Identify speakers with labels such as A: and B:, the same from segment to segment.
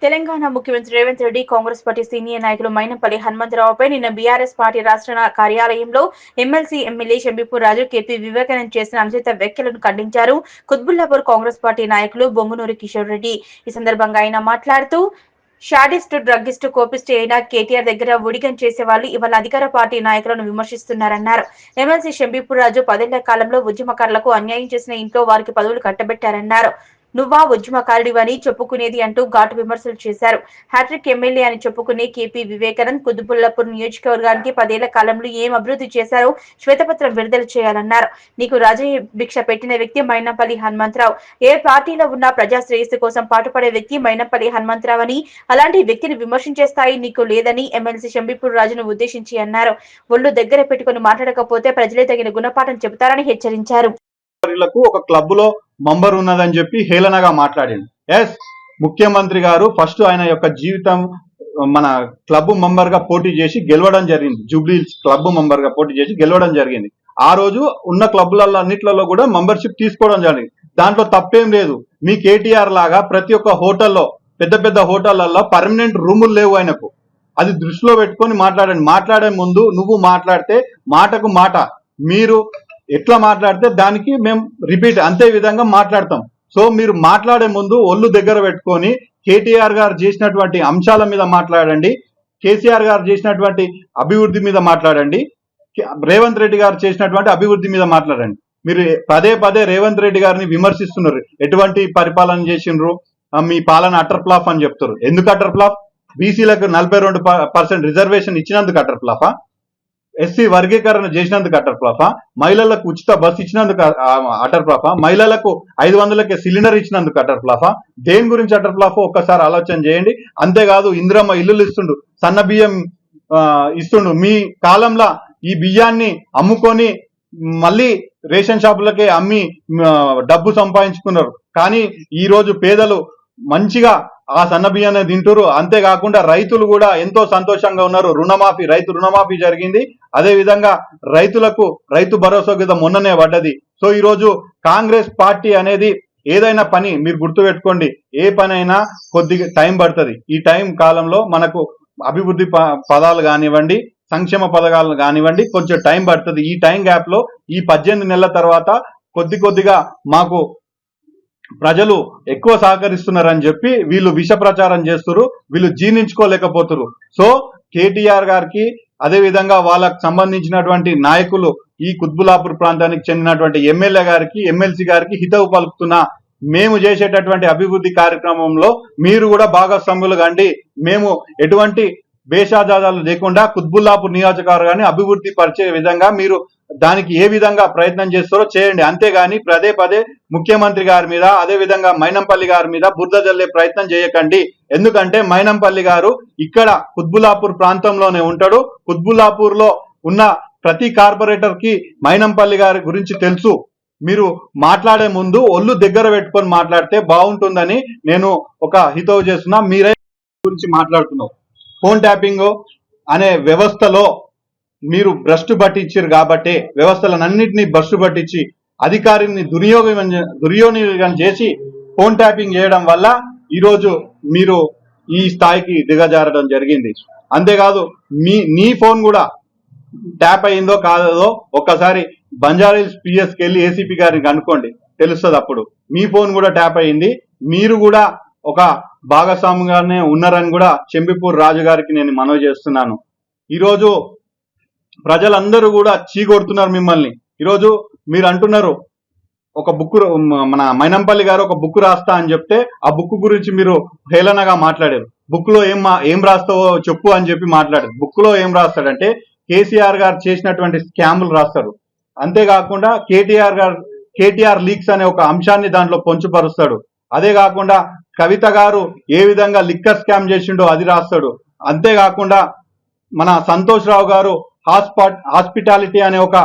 A: తెలంగాణ ముఖ్యమంత్రి Revanth Reddy Congress party senior నాయకులు మైనంపల్లి హనుమంతరావుపై నిన్న బీఆర్ఎస్ పార్టీ రాష్ట్ర కార్యాలయంలో ఎమ్మెల్సీ ఎమ్మెల్యే షంబీపూర్ రాజు కేపీ వివేకానంద్ చేసిన అనుచిత వ్యాఖ్యలను ఖండించారు. కుత్బుల్లాపూర్ కాంగ్రెస్ పార్టీ నాయకులు బొంగునూరి కిషోర్ రెడ్డి. ఈ సందర్భంగా ఆయన మాట్లాడుతూ షాడిస్టు డ్రగ్గిస్టు కోపిస్టు అయిన కేటీఆర్ దగ్గర ఉడిగం చేసేవాళ్లు ఇవాళ అధికార పార్టీ నాయకులను విమర్శిస్తున్నారన్నారు. ఎమ్మెల్సీ షంబీపూర్ రాజు 10 ఏళ్ల కాలంలో ఉద్యమకారులకు అన్యాయం చేసిన ఇంట్లో వారికి పదవులు కట్టబెట్టారన్నారు. నువ్వా ఉద్యమకారుడివని చెప్పుకునేది అంటూ ఘాటు విమర్శలు చేశారు. హ్యాట్రిక్ ఎమ్మెల్యే అని చెప్పుకునే కేపీ వివేకానంద్ కుతుబుల్లాపూర్ నియోజకవర్గానికి 10 ఏళ్ల కాలంలో ఏం అభివృద్ధి చేశారో శ్వేతపత్రం విడుదల చేయాలన్నారు. నీకు రాజయ్య భిక్ష పెట్టిన వ్యక్తి మైనంపల్లి హనుమంతరావు. ఏ పార్టీలో ఉన్నా ప్రజా శ్రేయస్సు కోసం పాటుపడే వ్యక్తి మైనంపల్లి హనుమంతరావు అని, అలాంటి వ్యక్తిని విమర్శించే స్థాయి నీకు లేదని ఎమ్మెల్సీ షంబీపూర్ రాజును ఉద్దేశించి అన్నారు. ఒళ్ళు దగ్గర పెట్టుకుని మాట్లాడకపోతే ప్రజలే తగిన గుణపాఠం చెబుతారని హెచ్చరించారు.
B: ఒక క్లబ్ లో మెంబర్ ఉన్నదని చెప్పి హేళనగా మాట్లాడింది. ఎస్, ముఖ్యమంత్రి గారు ఫస్ట్ ఆయన యొక్క జీవితం మన క్లబ్ మెంబర్ గా పోటీ చేసి గెలవడం జరిగింది. జూబ్లీహిల్స్ క్లబ్ మెంబర్ గా పోటీ చేసి గెలవడం జరిగింది. ఆ రోజు ఉన్న క్లబ్లలో అన్నిట్లలో కూడా మెంబర్షిప్ తీసుకోవడం జరిగింది. దాంట్లో తప్పేం లేదు. మీ కేటీఆర్ లాగా ప్రతి ఒక్క హోటల్లో, పెద్ద పెద్ద హోటళ్లలో పర్మనెంట్ రూములు లేవు ఆయనకు. అది దృష్టిలో పెట్టుకొని మాట్లాడండి. మాట్లాడే ముందు నువ్వు మాట్లాడితే మాటకు మాట, మీరు ఎట్లా మాట్లాడితే దానికి మేము రిపీట్ అంతే విధంగా మాట్లాడతాం. సో మీరు మాట్లాడే ముందు ఒళ్ళు దగ్గర పెట్టుకొని కేటీఆర్ గారు చేసినటువంటి అంశాల మీద మాట్లాడండి, కేసీఆర్ గారు చేసినటువంటి అభివృద్ధి మీద మాట్లాడండి, రేవంత్ రెడ్డి గారు చేసినటువంటి అభివృద్ధి మీద మాట్లాడండి. మీరు పదే పదే రేవంత్ రెడ్డి గారిని విమర్శిస్తున్నారు. ఎటువంటి పరిపాలన చేసిండ్రు, మీ పాలన అటర్ ఫ్లాప్ అని చెప్తారు. ఎందుకు అటర్ ఫ్లాప్? బీసీలకు 42% రిజర్వేషన్ ఇచ్చినందుకు అటర్ ఫ్లాపా? ఎస్సీ వర్గీకరణ చేసినందుకు అటర్ ఫ్లాపా? మహిళలకు ఉచిత బస్సు ఇచ్చినందుకు అటర్ ఫ్లాపా? మహిళలకు 500కే సిలిండర్ ఇచ్చినందుకు అటర్ ఫ్లాపా? దేని గురించి అటర్ ఫ్లాపో ఒక్కసారి ఆలోచన చేయండి. అంతేకాదు, ఇందిరమ్మ ఇల్లులు ఇస్తుండు, సన్న బియ్యం ఇస్తుండు. మీ కాలంలో ఈ బియ్యాన్ని అమ్ముకొని మళ్ళీ రేషన్ షాపులకే అమ్మి డబ్బు సంపాదించుకున్నారు. కానీ ఈ రోజు పేదలు మంచిగా ఆ సన్న బియ్యాన్ని తింటారు. అంతేకాకుండా రైతులు కూడా ఎంతో సంతోషంగా ఉన్నారు. రైతు రుణమాఫీ జరిగింది. అదే విధంగా రైతులకు రైతు భరోసా కింద మొన్ననే పడ్డది. సో ఈ రోజు కాంగ్రెస్ పార్టీ అనేది ఏదైనా పని మీరు గుర్తుపెట్టుకోండి, ఏ పనైనా కొద్దిగా టైం పడుతుంది. ఈ టైం కాలంలో మనకు అభివృద్ధి పదాలు కానివ్వండి, సంక్షేమ పథకాలు కానివ్వండి, కొంచెం టైం పడుతుంది. ఈ టైం గ్యాప్ లో ఈ 18 నెలల తర్వాత కొద్దిగా మాకు ప్రజలు ఎక్కువ సహకరిస్తున్నారని చెప్పి వీళ్ళు విష ప్రచారం చేస్తున్నారు. వీళ్ళు జీర్ణించుకోలేకపోతున్నారు. సో కేటీఆర్ గారికి, అదే విధంగా వాళ్ళకు సంబంధించినటువంటి నాయకులు, ఈ కుత్బుల్లాపూర్ ప్రాంతానికి చెందినటువంటి ఎమ్మెల్యే గారికి, ఎమ్మెల్సీ గారికి హితవు పలుకుతున్నా, మేము చేసేటటువంటి అభివృద్ధి కార్యక్రమంలో మీరు కూడా భాగస్వాములు కండి. మేము ఎటువంటి భేషజాలు లేకుండా కుత్బుల్లాపూర్ నియోజకవర్గాన్ని అభివృద్ధి పరిచే విధంగా మీరు దానికి ఏ విధంగా ప్రయత్నం చేస్తారో చేయండి. అంతేగాని పదే పదే ముఖ్యమంత్రి గారి మీద, అదే విధంగా మైనంపల్లి గారి మీద బురద జల్లే ప్రయత్నం చేయకండి. ఎందుకంటే మైనంపల్లి గారు ఇక్కడ కుత్బుల్లాపూర్ ప్రాంతంలోనే ఉంటాడు. కుత్బుల్లాపూర్ లో ఉన్న ప్రతి కార్పొరేటర్ కి మైనంపల్లి గారి గురించి తెలుసు. మీరు మాట్లాడే ముందు ఒళ్ళు దగ్గర పెట్టుకొని మాట్లాడితే బాగుంటుందని నేను ఒక హితవు చేస్తున్నా. మీరే గురించి మాట్లాడుతున్నావు. ఫోన్ ట్యాపింగ్ అనే వ్యవస్థలో మీరు పట్టించారు కాబట్టి, వ్యవస్థలన్నింటినీ పట్టించి అధికారిని దుర్యోగం చేసి ఫోన్ ట్యాపింగ్ చేయడం వల్ల ఈరోజు మీరు ఈ స్థాయికి దిగజారడం జరిగింది. అంతేకాదు, నీ ఫోన్ కూడా ట్యాప్ అయిందో కాదో ఒక్కసారి బంజారాహిల్స్ పిఎస్కి వెళ్ళి ఏసీపీ గారిని కనుక్కోండి, తెలుస్తుంది. అప్పుడు మీ ఫోన్ కూడా ట్యాప్ అయింది. మీరు కూడా ఒక భాగస్వామిగానే ఉన్నారని కూడా షంబీపూర్ రాజు గారికి నేను మనవి చేస్తున్నాను. ఈరోజు ప్రజలందరూ కూడా చీకొడుతున్నారు మిమ్మల్ని. ఈరోజు మీరు అంటున్నారు ఒక బుక్, మన మైనంపల్లి గారు ఒక బుక్ రాస్తా అని చెప్తే ఆ బుక్ గురించి మీరు హేళనగా మాట్లాడారు. బుక్ లో ఏం రాస్తావో చెప్పు అని చెప్పి మాట్లాడారు. బుక్ లో ఏం రాస్తాడంటే కేసీఆర్ గారు చేసినటువంటి స్కాములు రాస్తారు. అంతేకాకుండా కేటీఆర్ లీక్స్ అనే ఒక అంశాన్ని దాంట్లో పొంచుపరుస్తాడు. అదే కాకుండా కవిత గారు ఏ విధంగా లిక్కర్ స్కామ్ చేసిండో అది రాస్తాడు. అంతేకాకుండా మన సంతోష్ రావు గారు హాస్పిటాలిటీ అనే ఒక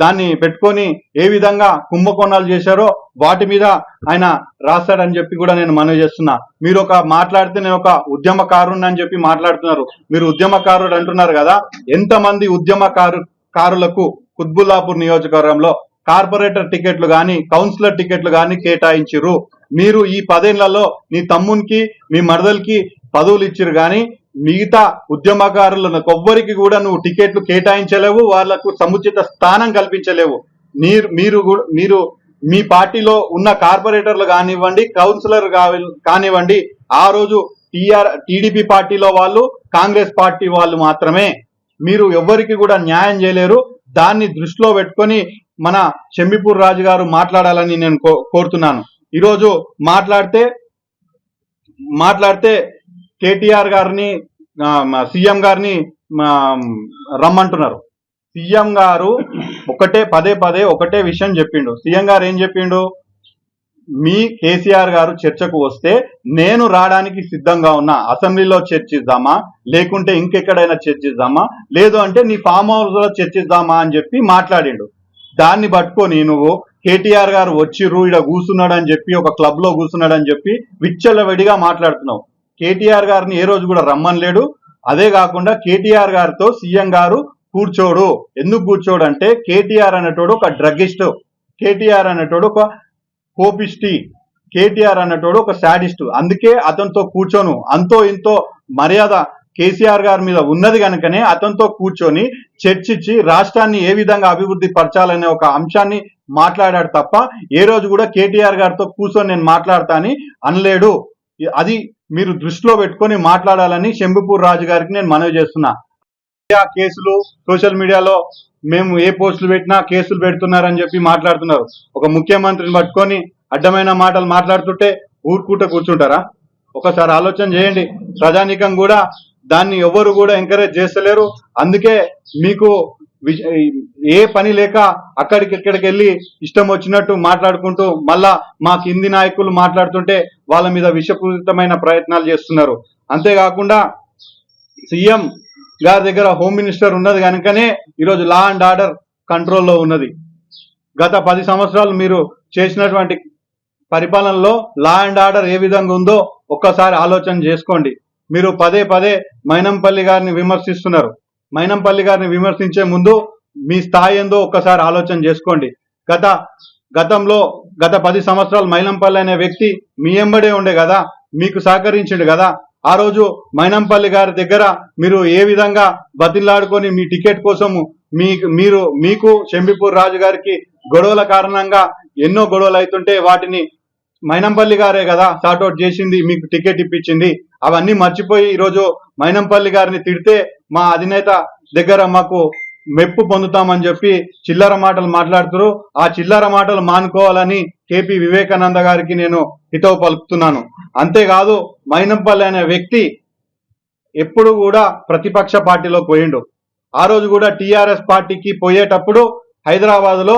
B: దాన్ని పెట్టుకొని ఏ విధంగా కుంభకోణాలు చేశారో వాటి మీద ఆయన రాస్తాడని చెప్పి కూడా నేను మనవి చేస్తున్నా. మీరు ఒక మాట్లాడితే నేను ఒక ఉద్యమకారుని అని చెప్పి మాట్లాడుతున్నారు. మీరు ఉద్యమకారుడు అంటున్నారు కదా, ఎంతమంది ఉద్యమకారులకు కుత్బుల్లాపూర్ నియోజకవర్గంలో కార్పొరేటర్ టికెట్లు గాని కౌన్సిలర్ టికెట్లు గాని కేటాయించిర్రు. మీరు ఈ 10 ఏళ్లలో నీ తమ్మునికి మీ మరదలకి పదవులు ఇచ్చిరు గాని మిగతా ఉద్యమకారులను ఎవ్వరికి కూడా నువ్వు టికెట్లు కేటాయించలేవు, వాళ్లకు సముచిత స్థానం కల్పించలేవు. మీరు మీ పార్టీలో ఉన్న కార్పొరేటర్లు కానివ్వండి, కౌన్సిలర్ కానివ్వండి, ఆ రోజు టీడీపీ పార్టీలో వాళ్ళు, కాంగ్రెస్ పార్టీ వాళ్ళు మాత్రమే. మీరు ఎవ్వరికి కూడా న్యాయం చేయలేరు. దాన్ని దృష్టిలో పెట్టుకొని మన షంబీపూర్ రాజు గారు మాట్లాడాలని నేను కోరుతున్నాను. ఈరోజు మాట్లాడితే కేటీఆర్ గారిని సీఎం గారిని రమ్మంటున్నారు. సీఎం గారు పదే ఒకటే విషయం చెప్పిండు. సీఎం గారు ఏం చెప్పిండు? మీ కేసీఆర్ గారు చర్చకు వస్తే నేను రావడానికి సిద్ధంగా ఉన్నా, అసెంబ్లీలో చర్చిద్దామా, లేకుంటే ఇంకెక్కడైనా చర్చిద్దామా, లేదు అంటే నీ ఫామ్ హౌస్ లో చర్చిద్దామా అని చెప్పి మాట్లాడిండు. దాన్ని పట్టుకొని నువ్వు కేటీఆర్ గారు వచ్చిర్రు ఇక్కడ కూర్చున్నాడు అని చెప్పి, ఒక క్లబ్ లో కూర్చున్నాడు అని చెప్పి విచ్చలవిడిగా మాట్లాడుతున్నావు. కేటీఆర్ గారిని ఏ రోజు కూడా రమ్మనలేడు. అదే కాకుండా కేటీఆర్ గారితో సీఎం గారు కూర్చోడు. ఎందుకు కూర్చోడు అంటే కేటీఆర్ అనేటోడు ఒక డ్రగ్గిస్ట్, కేటీఆర్ అనేటోడు ఒక కోపిస్టి, కేటీఆర్ అనేటోడు ఒక శాడిస్ట్. అందుకే అతనితో కూర్చోను. అంతో ఇంతో మర్యాద కేసీఆర్ గారి మీద ఉన్నది కనుకనే అతనితో కూర్చొని చర్చించి రాష్ట్రాన్ని ఏ విధంగా అభివృద్ధి పరచాలనే ఒక అంశాన్ని మాట్లాడాడు తప్ప ఏ రోజు కూడా కేటీఆర్ గారితో కూర్చొని నేను మాట్లాడతా అని అనలేడు. అది మీరు దృష్టిలో పెట్టుకొని మాట్లాడాలని షంబీపూర్ రాజు గారికి నేను మనవి చేస్తున్నా. కేసులు సోషల్ మీడియాలో మేము ఏ పోస్టులు పెట్టినా కేసులు పెడుతున్నారని చెప్పి మాట్లాడుతున్నారు. ఒక ముఖ్యమంత్రిని పట్టుకొని అడ్డమైన మాటలు మాట్లాడుతుంటే కూర్చుంటారా? ఒకసారి ఆలోచన చేయండి. ప్రజానీకం కూడా దాన్ని ఎవరు కూడా ఎంకరేజ్ చేస్తలేరు. అందుకే మీకు ఏ పని లేక అక్కడికి వెళ్ళి ఇష్టం వచ్చినట్టు మాట్లాడుకుంటూ మళ్ళా మా కింది నాయకులు మాట్లాడుతుంటే వాళ్ళ మీద విషపూరితమైన ప్రయత్నాలు చేస్తున్నారు. అంతేకాకుండా సీఎం గారి దగ్గర హోమ్ మినిస్టర్ ఉన్నది కనుకనే ఈరోజు లా అండ్ ఆర్డర్ కంట్రోల్లో ఉన్నది. గత 10 సంవత్సరాలు మీరు చేసినటువంటి పరిపాలనలో లా అండ్ ఆర్డర్ ఏ విధంగా ఉందో ఒక్కసారి ఆలోచన చేసుకోండి. మీరు పదే మైనంపల్లి గారిని విమర్శిస్తున్నారు. మైనంపల్లి గారిని విమర్శించే ముందు మీ స్థాయి ఏందో ఒక్కసారి ఆలోచన చేసుకోండి. గత 10 సంవత్సరాలు మైనంపల్లి అనే వ్యక్తి మీ ఎంబడే ఉండే కదా, మీకు సహకరించిండు కదా. ఆ రోజు మైనంపల్లి గారి దగ్గర మీరు ఏ విధంగా బతిలాడుకొని మీ టికెట్ కోసము మీకు షంబీపూర్ రాజు గారికి గొడవల కారణంగా ఎన్నో గొడవలు అవుతుంటే వాటిని మైనంపల్లి గారే కదా సార్ట్అవుట్ చేసింది, మీకు టికెట్ ఇప్పించింది. అవన్నీ మర్చిపోయి ఈరోజు మైనంపల్లి గారిని తిడితే మా అధినేత దగ్గర మాకు మెప్పు పొందుతామని చెప్పి చిల్లర మాటలు మాట్లాడుతున్నారు. ఆ చిల్లర మాటలు మానుకోవాలని కేపీ వివేకానంద గారికి నేను హితవు పలుకుతున్నాను. అంతేకాదు మైనంపల్లి అనే వ్యక్తి ఎప్పుడు కూడా ప్రతిపక్ష పార్టీలో పోయిండు. ఆ రోజు కూడా టీఆర్ఎస్ పార్టీకి పోయేటప్పుడు హైదరాబాద్ లో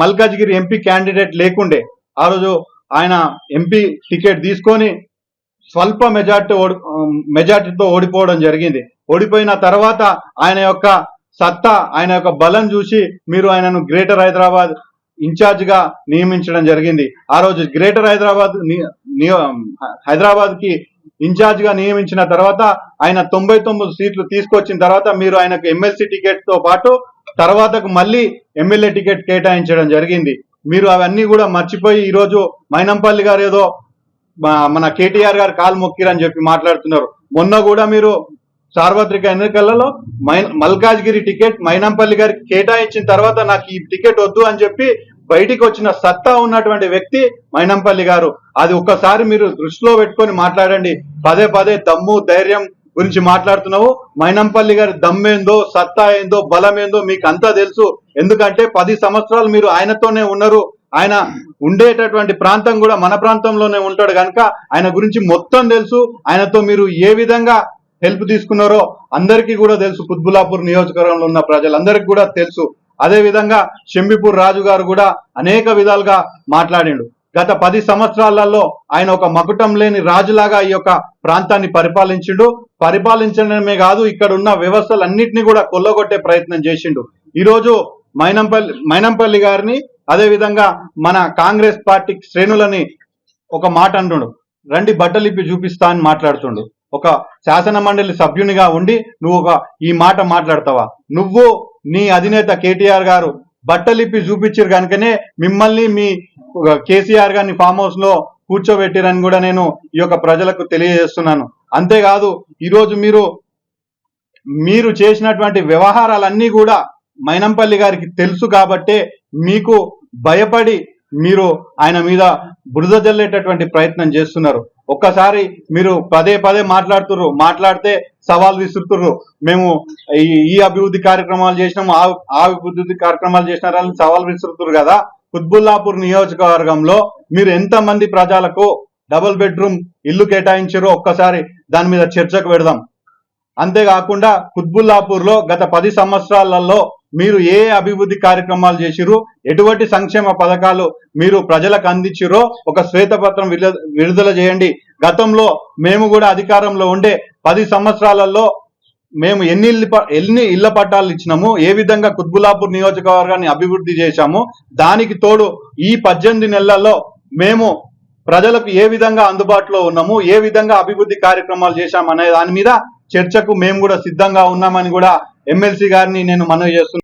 B: మల్కాజ్గిరి ఎంపీ క్యాండిడేట్ లేకుండే. ఆ రోజు ఆయన ఎంపీ టికెట్ తీసుకొని స్వల్ప మెజార్టీతో ఓడిపోవడం జరిగింది. ఓడిపోయిన తర్వాత ఆయన యొక్క సత్తా, ఆయన యొక్క బలం చూసి మీరు ఆయనను గ్రేటర్ హైదరాబాద్ ఇన్ఛార్జ్ గా నియమించడం జరిగింది. ఆ రోజు గ్రేటర్ హైదరాబాద్ కి ఇన్ఛార్జ్ గా నియమించిన తర్వాత ఆయన 99 సీట్లు తీసుకొచ్చిన తర్వాత మీరు ఆయనకు ఎమ్మెల్సీ టికెట్ తో పాటు తర్వాతకు మళ్ళీ ఎమ్మెల్యే టికెట్ కేటాయించడం జరిగింది. మీరు అవన్నీ కూడా మర్చిపోయి ఈరోజు మైనంపల్లి గారు ఏదో మన కేటీఆర్ గారు కాలు మొక్కిరని చెప్పి మాట్లాడుతున్నారు. మొన్న కూడా మీరు సార్వత్రిక ఎన్నికలలో మల్కాజ్గిరి టికెట్ మైనంపల్లి గారికి కేటాయించిన తర్వాత నాకు ఈ టికెట్ వద్దు అని చెప్పి బయటికి వచ్చిన సత్తా ఉన్నటువంటి వ్యక్తి మైనంపల్లి గారు. అది ఒక్కసారి మీరు దృష్టిలో పెట్టుకొని మాట్లాడండి. పదే దమ్ము ధైర్యం గురించి మాట్లాడుతున్నావు. మైనంపల్లి గారి దమ్మేందో, సత్తా ఏందో, బలం ఏందో మీకు అంతా తెలుసు. ఎందుకంటే 10 సంవత్సరాలు మీరు ఆయనతోనే ఉన్నారు. ఆయన ఉండేటటువంటి ప్రాంతం కూడా మన ప్రాంతంలోనే ఉంటాడు కనుక ఆయన గురించి మొత్తం తెలుసు. ఆయనతో మీరు ఏ విధంగా హెల్ప్ తీసుకున్నారో అందరికీ కూడా తెలుసు. కుత్బుల్లాపూర్ నియోజకవర్గంలో ఉన్న ప్రజలందరికీ కూడా తెలుసు. అదే విధంగా షంబీపూర్ రాజు గారు కూడా అనేక విధాలుగా మాట్లాడిండు. గత 10 సంవత్సరాలలో ఆయన ఒక మకుటం లేని రాజులాగా ఈ యొక్క ప్రాంతాన్ని పరిపాలించడమే కాదు, ఇక్కడ ఉన్న వ్యవస్థలన్నింటినీ కూడా కొల్లగొట్టే ప్రయత్నం చేసిండు. ఈరోజు మైనంపల్లి గారిని అదే విధంగా మన కాంగ్రెస్ పార్టీ శ్రేణులని ఒక మాట అంటుండు, రండి బట్టలిప్పి చూపిస్తా అని మాట్లాడుతుండు. ఒక శాసన మండలి సభ్యునిగా ఉండి నువ్వు ఈ మాట మాట్లాడతావా? నువ్వు నీ అధినేత కేటీఆర్ గారు బట్టలిప్పి చూపించారు కనుకనే మిమ్మల్ని మీ కేసీఆర్ గారిని ఫామ్ హౌస్ లో కూర్చోబెట్టిరని కూడా నేను ఈ యొక్క ప్రజలకు తెలియజేస్తున్నాను. అంతేకాదు ఈరోజు మీరు చేసినటువంటి వ్యవహారాలన్నీ కూడా మైనంపల్లి గారికి తెలుసు కాబట్టే మీకు భయపడి మీరు ఆయన మీద బురద జల్లేటటువంటి ప్రయత్నం చేస్తున్నారు. ఒక్కసారి మీరు పదే పదే మాట్లాడితే సవాల్ విసురుతుర్రు. మేము ఈ అభివృద్ధి కార్యక్రమాలు చేసినాము, ఆ అభివృద్ధి కార్యక్రమాలు చేసినారని సవాల్ విసురుతురు కదా. కుత్బుల్లాపూర్ నియోజకవర్గంలో మీరు ఎంతమంది ప్రజలకు డబుల్ బెడ్రూమ్ ఇల్లు కేటాయించారో ఒక్కసారి దాని మీద చర్చకు పెడదాం. అంతేకాకుండా కుత్బుల్లాపూర్ లో గత 10 సంవత్సరాలలో మీరు ఏ అభివృద్ధి కార్యక్రమాలు చేసిరు, ఎటువంటి సంక్షేమ పథకాలు మీరు ప్రజలకు అందించిరో ఒక శ్వేతపత్రం విడుదల చేయండి. గతంలో మేము కూడా అధికారంలో ఉండే 10 సంవత్సరాలలో మేము ఎన్ని ఇళ్ల పట్టాలు ఇచ్చినాము, ఏ విధంగా కుత్బుల్లాపూర్ నియోజకవర్గాన్ని అభివృద్ధి చేశాము, దానికి తోడు ఈ 18 నెలలలో మేము ప్రజలకు ఏ విధంగా అందుబాటులో ఉన్నాము, ఏ విధంగా అభివృద్ధి కార్యక్రమాలు చేశామనే దాని మీద చర్చకు మేము కూడా సిద్ధంగా ఉన్నామని కూడా ఎమ్మెల్సీ గారిని నేను మనవి చేస్తున్నాను.